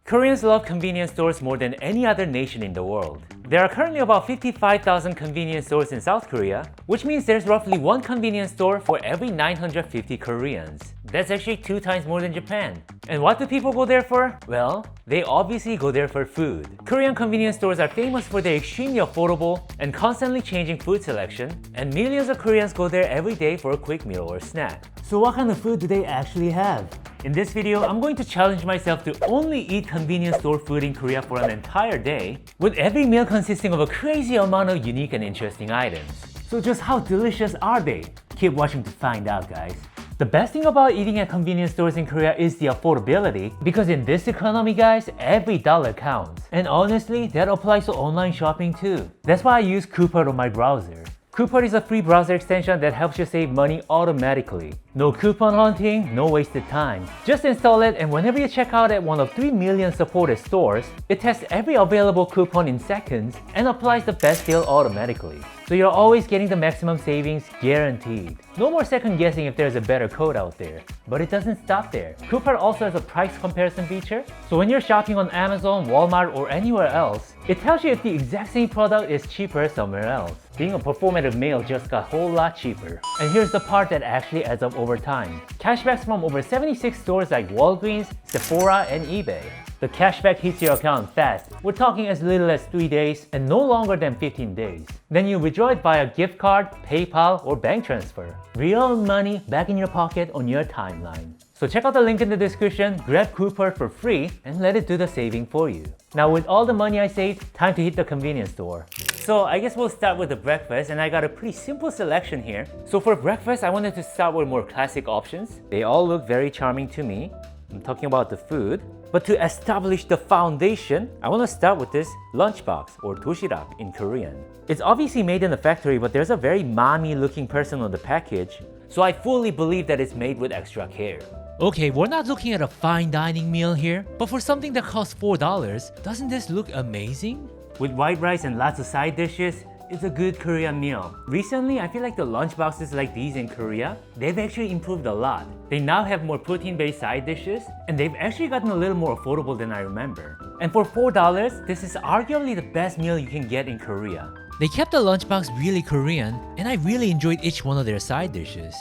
Koreans love convenience stores more than any other nation in the world. There are currently about 55,000 convenience stores in South Korea, which means there's roughly one convenience store for every 950 Koreans. That's actually 2 times more than Japan. And what do people go there for? Well, they obviously go there for food. Korean convenience stores are famous for their extremely affordable and constantly changing food selection, and millions of Koreans go there every day for a quick meal or snack. So what kind of food do they actually have? In this video, I'm going to challenge myself to only eat convenience store food in Korea for an entire day, with every meal consisting of a crazy amount of unique and interesting items. So just how delicious are they? Keep watching to find out, guys. The best thing about eating at convenience stores in Korea is the affordability, because in this economy, guys, every dollar counts. And honestly, that applies to online shopping too. That's why I use coupert on my browser. Coupert is a free browser extension that helps you save money automatically. No coupon hunting, no wasted time. Just install it, and whenever you check out at one of 3 million supported stores, it tests every available coupon in seconds and applies the best deal automatically. So you're always getting the maximum savings guaranteed. No more second guessing if there's a better code out there. But it doesn't stop there. Coupert also has a price comparison feature, so when you're shopping on Amazon, Walmart, or anywhere else, it tells you if the exact same product is cheaper somewhere else. Being a performative male just got a whole lot cheaper. And here's the part that actually adds up over time. Cashbacks from over 76 stores like Walgreens, Sephora, and eBay. The cashback hits your account fast. We're talking as little as 3 days and no longer than 15 days. Then you withdraw it via gift card, PayPal, or bank transfer. Real money back in your pocket on your timeline. So check out the link in the description, grab coupert for free, and let it do the saving for you. Now with all the money I saved, time to hit the convenience store. So I guess we'll start with the breakfast, and I got a pretty simple selection here. So for breakfast, I wanted to start with more classic options. They all look very charming to me. I'm talking about the food. But to establish the foundation, I want to start with this lunchbox, or doshirak in Korean. It's obviously made in a factory, but there's a very mommy looking person on the package, so I fully believe that it's made with extra care. Okay, we're not looking at a fine dining meal here, but for something that costs $4, doesn't this look amazing? With white rice and lots of side dishes, it's a good Korean meal. Recently, I feel like the lunchboxes like these in Korea, they've actually improved a lot. They now have more protein-based side dishes, and they've actually gotten a little more affordable than I remember. And for $4, this is arguably the best meal you can get in Korea. They kept the lunchbox really Korean, and I really enjoyed each one of their side dishes.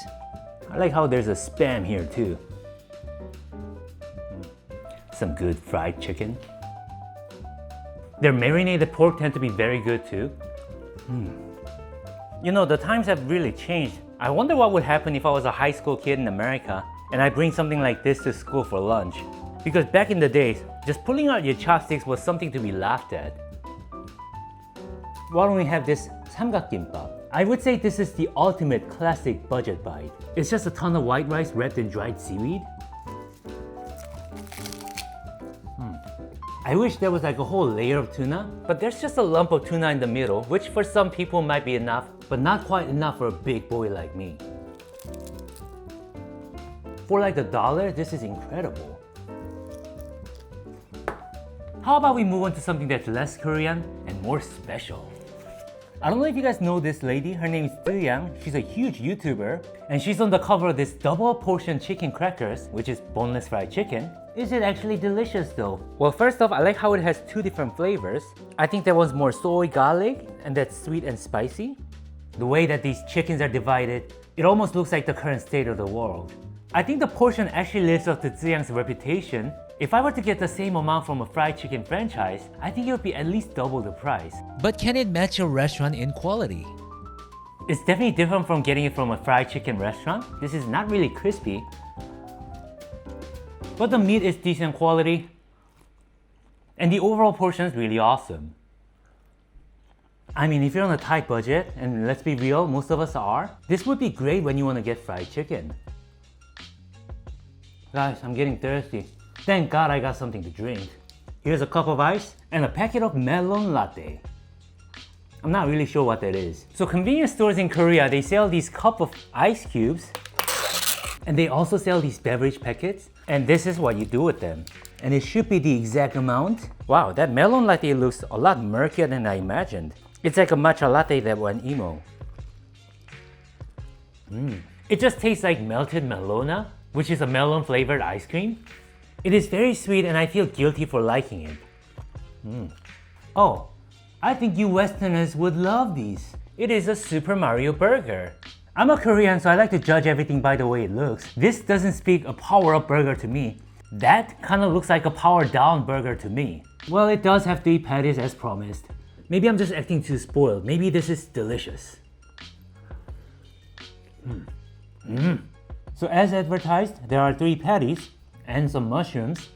I like how there's a Spam here too. Some good fried chicken. Their marinated pork tend to be very good too. You know, the times have really changed. I wonder what would happen if I was a high school kid in America and I bring something like this to school for lunch. Because back in the days, just pulling out your chopsticks was something to be laughed at. Why don't we have this samgakgimbap? I would say this is the ultimate classic budget bite. It's just a ton of white rice wrapped in dried seaweed. I wish there was like a whole layer of tuna, but there's just a lump of tuna in the middle, which for some people might be enough, but not quite enough for a big boy like me. For like $1, this is incredible. How about we move on to something that's less Korean and more special? I don't know if you guys know this lady. Her name is Yang. She's a huge YouTuber, and she's on the cover of this double portion chicken crackers, which is boneless fried chicken. Is it actually delicious though? Well, first off, I like how it has 2 different flavors. I think that one's more soy garlic, and that's sweet and spicy. The way that these chickens are divided, it almost looks like the current state of the world. I think the portion actually lives up to Yang's reputation. If I were to get the same amount from a fried chicken franchise, I think it would be at least double the price. But can it match a restaurant in quality? It's definitely different from getting it from a fried chicken restaurant. This is not really crispy, but the meat is decent quality, and the overall portion is really awesome. I mean, if you're on a tight budget, and let's be real, most of us are, this would be great when you want to get fried chicken. Guys, I'm getting thirsty. Thank God I got something to drink. Here's a cup of ice and a packet of melon latte. I'm not really sure what that is. So convenience stores in Korea, they sell these cup of ice cubes, and they also sell these beverage packets, and this is what you do with them. And it should be the exact amount. Wow, that melon latte looks a lot murkier than I imagined. It's like a matcha latte that went emo. It just tastes like melted melona, which is a melon flavored ice cream. It is very sweet and I feel guilty for liking it. Oh, I think you Westerners would love these. It is a Super Mario burger. I'm a Korean, so I like to judge everything by the way it looks. This doesn't speak a power-up burger to me. That kind of looks like a power-down burger to me. Well, it does have 3 patties as promised. Maybe I'm just acting too spoiled. Maybe this is delicious. So as advertised, there are 3 patties and some mushrooms.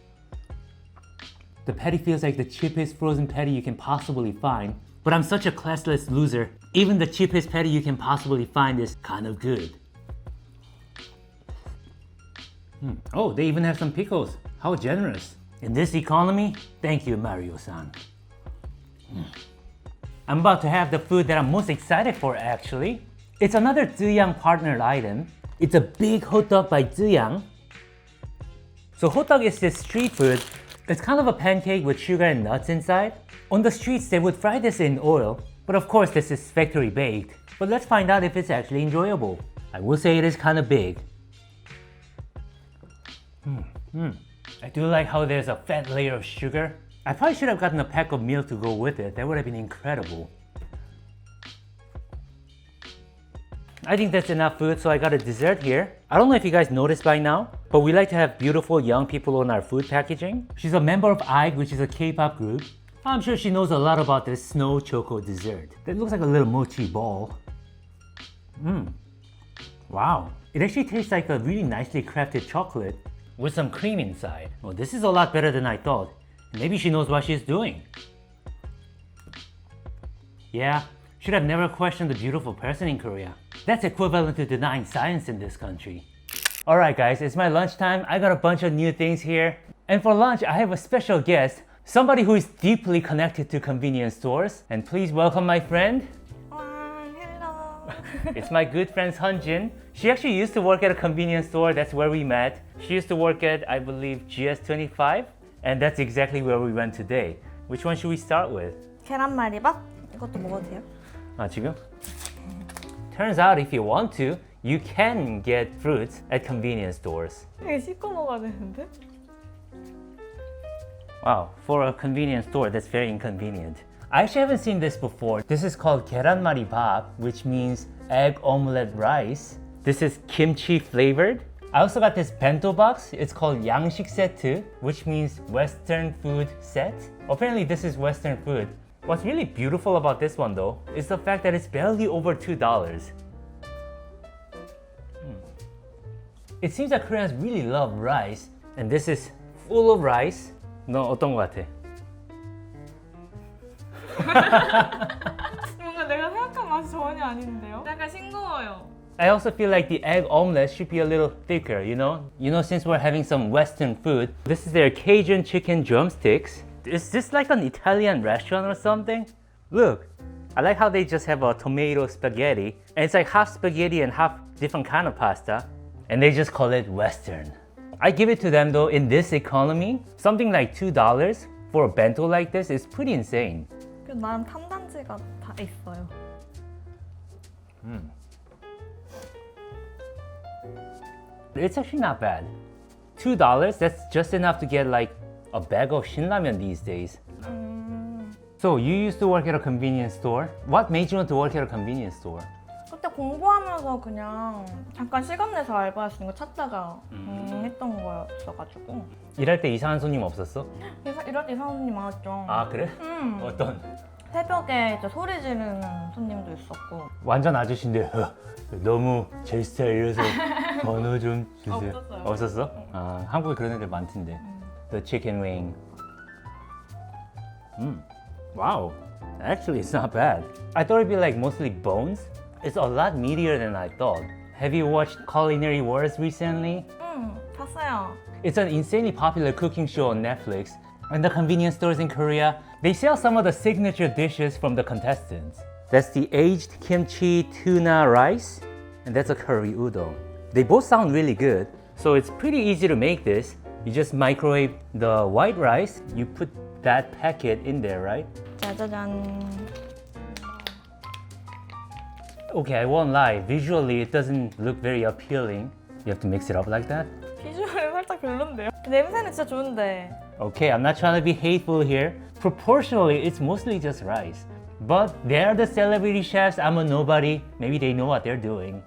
The patty feels like the cheapest frozen patty you can possibly find. But I'm such a classless loser. Even the cheapest patty you can possibly find is kind of good. Oh, they even have some pickles. How generous. In this economy, thank you, Mario-san. I'm about to have the food that I'm most excited for actually. It's another Ziyang partnered item. It's a big hot dog by Ziyang. So hot dog is this street food. It's kind of a pancake with sugar and nuts inside. On the streets, they would fry this in oil, but of course this is factory baked. But let's find out if it's actually enjoyable. I will say it is kind of big. I do like how there's a fat layer of sugar. I probably should have gotten a pack of milk to go with it. That would have been incredible. I think that's enough food, so I got a dessert here. I don't know if you guys noticed by now, but we like to have beautiful young people on our food packaging. She's a member of IVE, which is a K-pop group. I'm sure she knows a lot about this snow choco dessert. That looks like a little mochi ball. Wow, it actually tastes like a really nicely crafted chocolate with some cream inside. Well, this is a lot better than I thought. Maybe she knows what she's doing. Yeah, should have never questioned the beautiful person in Korea. That's equivalent to denying science in this country. Alright guys, it's my lunchtime. I got a bunch of new things here. And for lunch, I have a special guest. Somebody who is deeply connected to convenience stores. And please welcome my friend. Hello. It's my good friend Sunjin. She actually used to work at a convenience store. That's where we met. She used to work at, I believe, GS25. And that's exactly where we went today. Which one should we start with? 계란말이밥? 이것도 먹어도 돼요? 지금? Turns out if you want to, you can get fruits at convenience stores. 이게 씻고 먹어야 되는데? Wow, for a convenience store, that's very inconvenient. I actually haven't seen this before. This is called 계란말이밥, which means egg omelette rice. This is kimchi flavored. I also got this bento box. It's called 양식 세트, which means Western food set. Apparently this is Western food. What's really beautiful about this one though is the fact that it's barely over $2. It seems that Koreans really love rice, and this is full of rice. 너 어떤 거 같아? 뭔가 내가 생각한 맛이 전혀 아닌데요? 약간 싱거워요. I also feel like the egg omelette should be a little thicker, you know? Since we're having some Western food, this is their Cajun chicken drumsticks. Is this like an Italian restaurant or something? Look, I like how they just have a tomato spaghetti, and it's like half spaghetti and half different kind of pasta, and they just call it Western. I give it to them though, in this economy, something like $2 for a bento like this is pretty insane. 그래도 나름 탄단지가 다 있어요. It's actually not bad. $2, that's just enough to get like a bag of 신라면 these days. So you used to work at a convenience store. What made you want to work at a convenience store? 그때 공부하면서 그냥 잠깐 시간 내서 알바할 수 있는 거 찾다가 했던 거였어가지고 일할 때 이상한 손님 없었어? 이럴 때 이상한 손님 많았죠. 아 그래? 어떤? 새벽에 이제 소리 지르는 손님도 있었고 완전 아저씨인데 너무 제 스타일이라서 번호 좀 주세요. 없었어요. 없었어? 아 한국에 그런 애들 많던데. The chicken wing. Wow, actually it's not bad. I thought it'd be like mostly bones. It's a lot meatier than I thought. Have you watched Culinary Wars recently? 봤어요. It's an insanely popular cooking show on Netflix. And the convenience stores in Korea, they sell some of the signature dishes from the contestants. That's the aged kimchi tuna rice, and that's a curry udon. They both sound really good, so it's pretty easy to make this. You just microwave the white rice, you put that packet in there, right? 짜자잔. Okay, I won't lie, visually it doesn't look very appealing. You have to mix it up like that? 비주얼이 살짝 별론데요? 냄새는 진짜 좋은데. Okay, I'm not trying to be hateful here. Proportionally, it's mostly just rice. But they're the celebrity chefs. I'm a nobody. Maybe they know what they're doing.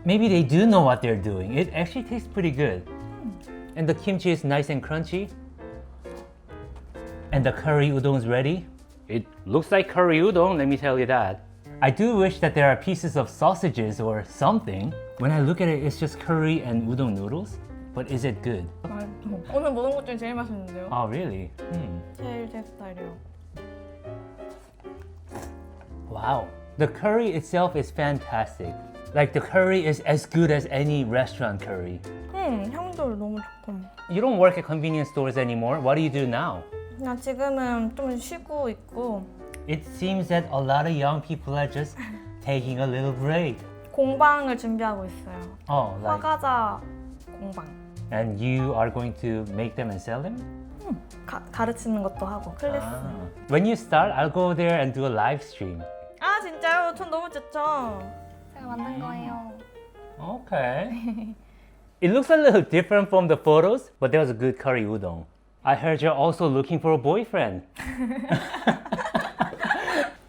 Maybe they do know what they're doing. It actually tastes pretty good. And the kimchi is nice and crunchy. And the curry udon is ready. It looks like curry udon, let me tell you that. I do wish that there are pieces of sausages or something. When I look at it, it's just curry and udon noodles. But is it good? 맛있어. 오늘 먹은 것 중에 제일 맛있는데요. Oh, really? 제일 제 스타일이에요. Wow. The curry itself is fantastic. Like the curry is as good as any restaurant curry. 향도 너무 좋고. You don't work at convenience stores anymore. What do you do now? 나 지금은 좀 쉬고 있고 It seems that a lot of young people are just taking a little break. 공방을 준비하고 있어요. Oh, like, 화과자 공방. and you are going to make them and sell them? 가르치는 것도 하고 클래스. When you start, I'll go there and do a live stream. 아 진짜요? 전 너무 좋죠. 제가 만든 거예요. Okay. It looks a little different from the photos, but that was a good curry udon. I heard you're also looking for a boyfriend.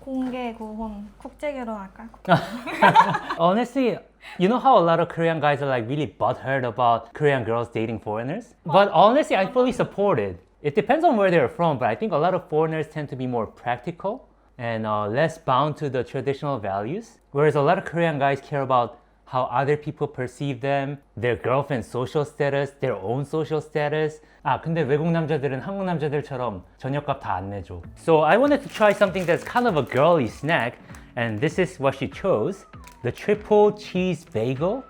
공개 고혼 국제 결혼할까? Honestly, you know how a lot of Korean guys are like really butthurt about Korean girls dating foreigners? But honestly, I fully support it. It depends on where they're from, but I think a lot of foreigners tend to be more practical and less bound to the traditional values. Whereas a lot of Korean guys care about how other people perceive them, their girlfriend's social status, their own social status. 아, 근데 외국 남자들은 한국 남자들처럼 저녁값 다 안 내줘. So I wanted to try something that's kind of a girly snack, and this is what she chose. The triple cheese bagel.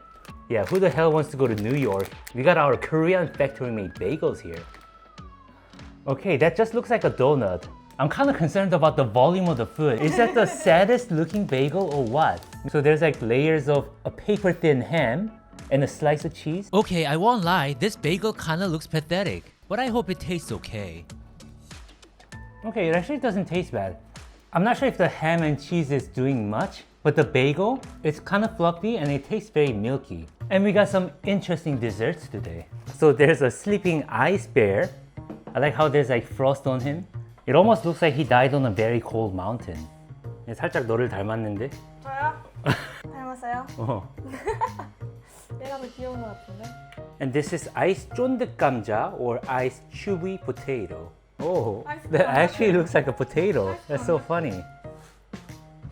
Yeah, who the hell wants to go to New York? We got our Korean factory-made bagels here. Okay, that just looks like a donut. I'm kind of concerned about the volume of the food. Is that the saddest looking bagel or what? So there's like layers of a paper thin ham and a slice of cheese. Okay, I won't lie, this bagel kinda looks pathetic, but I hope it tastes okay. Okay, it actually doesn't taste bad. I'm not sure if the ham and cheese is doing much, but the bagel, it's kind of fluffy and it tastes very milky. And we got some interesting desserts today. So there's a sleeping ice bear. I like how there's like frost on him. It almost looks like he died on a very cold mountain. 살짝 너를 닮았는데? 저요? 닮았어요? 어. 얘가 더 귀여운 것 같은데? And this is ice 쫀득 감자 or ice chewy potato. Oh, Ice that 감자. actually looks like a potato. That's so funny.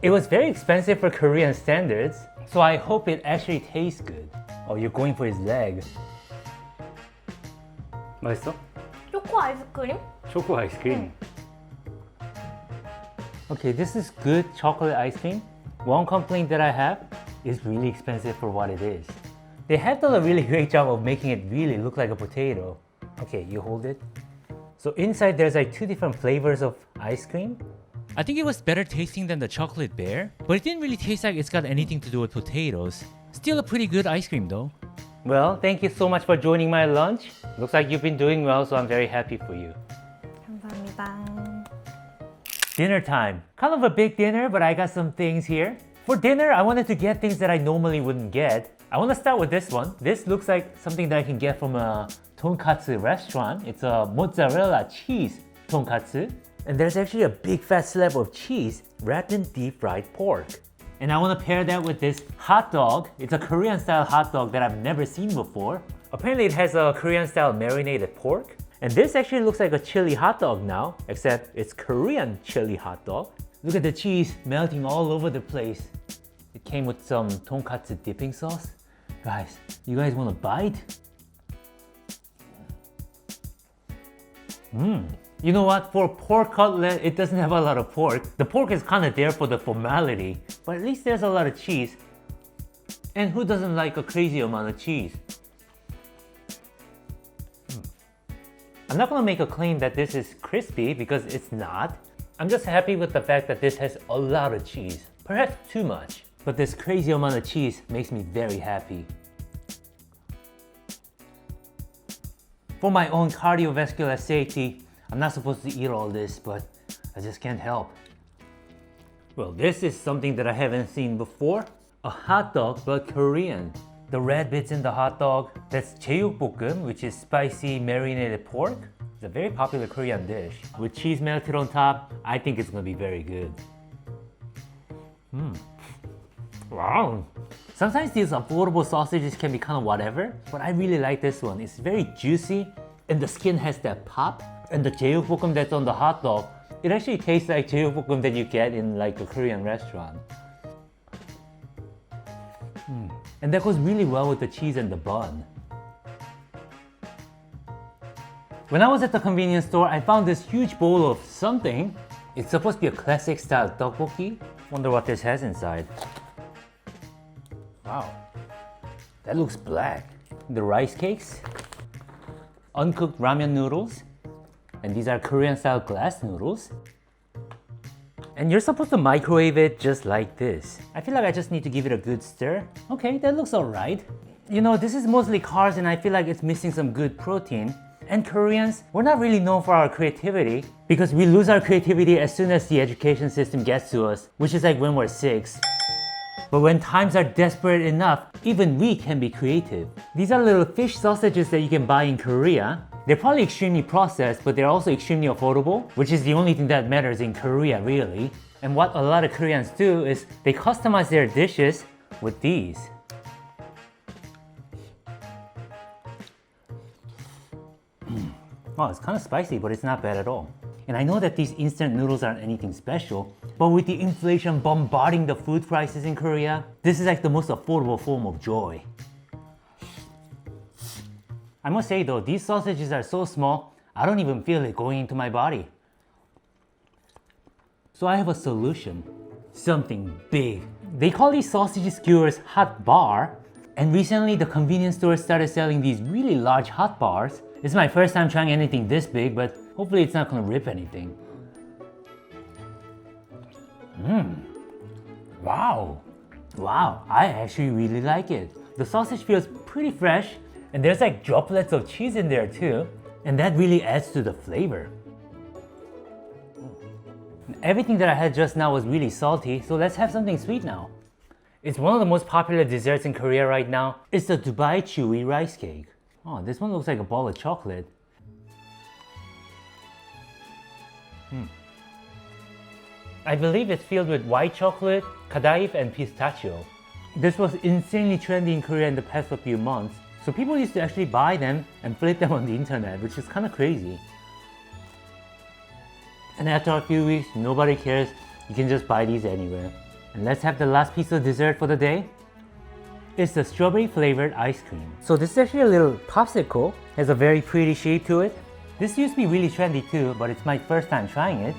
It was very expensive for Korean standards, so I hope it actually tastes good. Oh, you're going for his leg. 맛있어? 초코 아이스크림? 초코 아이스크림. Okay, this is good chocolate ice cream. One complaint that I have is really expensive for what it is. They have done a really great job of making it really look like a potato. Okay, you hold it. So inside there's like two different flavors of ice cream. I think it was better tasting than the chocolate bear, but it didn't really taste like it's got anything to do with potatoes. Still a pretty good ice cream though. Well, thank you so much for joining my lunch. Looks like you've been doing well, so I'm very happy for you. 감사합니다. Dinner time. Kind of a big dinner, but I got some things here. For dinner, I wanted to get things that I normally wouldn't get. I want to start with this one. This looks like something that I can get from a tonkatsu restaurant. It's a mozzarella cheese tonkatsu. And there's actually a big fat slab of cheese wrapped in deep fried pork. And I want to pair that with this hot dog. It's a Korean style hot dog that I've never seen before. Apparently it has a Korean style marinated pork. And this actually looks like a chili hot dog now, except it's Korean chili hot dog. Look at the cheese melting all over the place. It came with some tonkatsu dipping sauce. Guys, you guys want a bite? You know what? For pork cutlet, it doesn't have a lot of pork. The pork is kind of there for the formality, but at least there's a lot of cheese. And who doesn't like a crazy amount of cheese? I'm not gonna make a claim that this is crispy because it's not. I'm just happy with the fact that this has a lot of cheese. Perhaps too much. But this crazy amount of cheese makes me very happy. For my own cardiovascular safety, I'm not supposed to eat all this, but I just can't help. Well, this is something that I haven't seen before. a hot dog but Korean. The red bits in the hot dog, that's 제육볶음, which is spicy marinated pork. It's a very popular Korean dish. With cheese melted on top, I think it's gonna be very good. Wow. Sometimes these affordable sausages can be kind of whatever, but I really like this one. It's very juicy, and the skin has that pop. And the 제육볶음 that's on the hot dog, it actually tastes like 제육볶음 that you get in like a Korean restaurant. And that goes really well with the cheese and the bun. When I was at the convenience store, I found this huge bowl of something. It's supposed to be a classic style tteokbokki. Wonder what this has inside. Wow, that looks black. The rice cakes, uncooked ramen noodles, and these are Korean style glass noodles. And you're supposed to microwave it just like this. I feel like I just need to give it a good stir. Okay, that looks alright. You know, this is mostly carbs and I feel like it's missing some good protein. And Koreans, we're not really known for our creativity because we lose our creativity as soon as the education system gets to us, which is like when we're 6. But when times are desperate enough, even we can be creative. These are little fish sausages that you can buy in Korea. They're probably extremely processed, but they're also extremely affordable, which is the only thing that matters in Korea, really. And what a lot of Koreans do is they customize their dishes with these. Wow, it's kind of spicy, but it's not bad at all. And I know that these instant noodles aren't anything special, but with the inflation bombarding the food prices in Korea, this is like the most affordable form of joy. I must say though, these sausages are so small, I don't even feel it going into my body. So I have a solution. Something big. They call these sausage skewers hot bar, and recently the convenience stores started selling these really large hot bars. It's my first time trying anything this big, but hopefully it's not gonna rip anything. Wow. Wow, I actually really like it. The sausage feels pretty fresh, and there's like droplets of cheese in there too, and that really adds to the flavor. Everything that I had just now was really salty, so let's have something sweet now. It's one of the most popular desserts in Korea right now. It's the Dubai Chewy rice cake. Oh, this one looks like a ball of chocolate. I believe it's filled with white chocolate, kadaif, and pistachio. This was insanely trendy in Korea in the past few months, so people used to actually buy them and flip them on the internet, which is kind of crazy. And after a few weeks, nobody cares. You can just buy these anywhere. And let's have the last piece of dessert for the day. It's the strawberry flavored ice cream. So this is actually a little popsicle. It has a very pretty shape to it. This used to be really trendy too, but it's my first time trying it.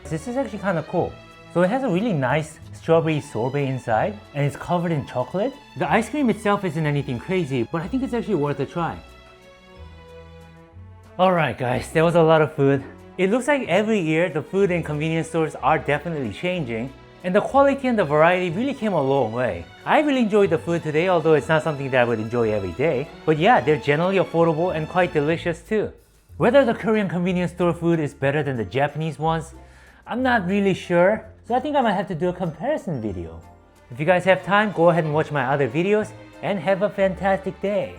This is actually kind of cool. So it has a really nice strawberry sorbet inside, and it's covered in chocolate. The ice cream itself isn't anything crazy, but I think it's actually worth a try. Alright guys, that was a lot of food. It looks like every year the food in convenience stores are definitely changing, and the quality and the variety really came a long way. I really enjoyed the food today, although it's not something that I would enjoy every day. But yeah, they're generally affordable and quite delicious too. Whether the Korean convenience store food is better than the Japanese ones, I'm not really sure, so I think I might have to do a comparison video. If you guys have time, go ahead and watch my other videos, and have a fantastic day.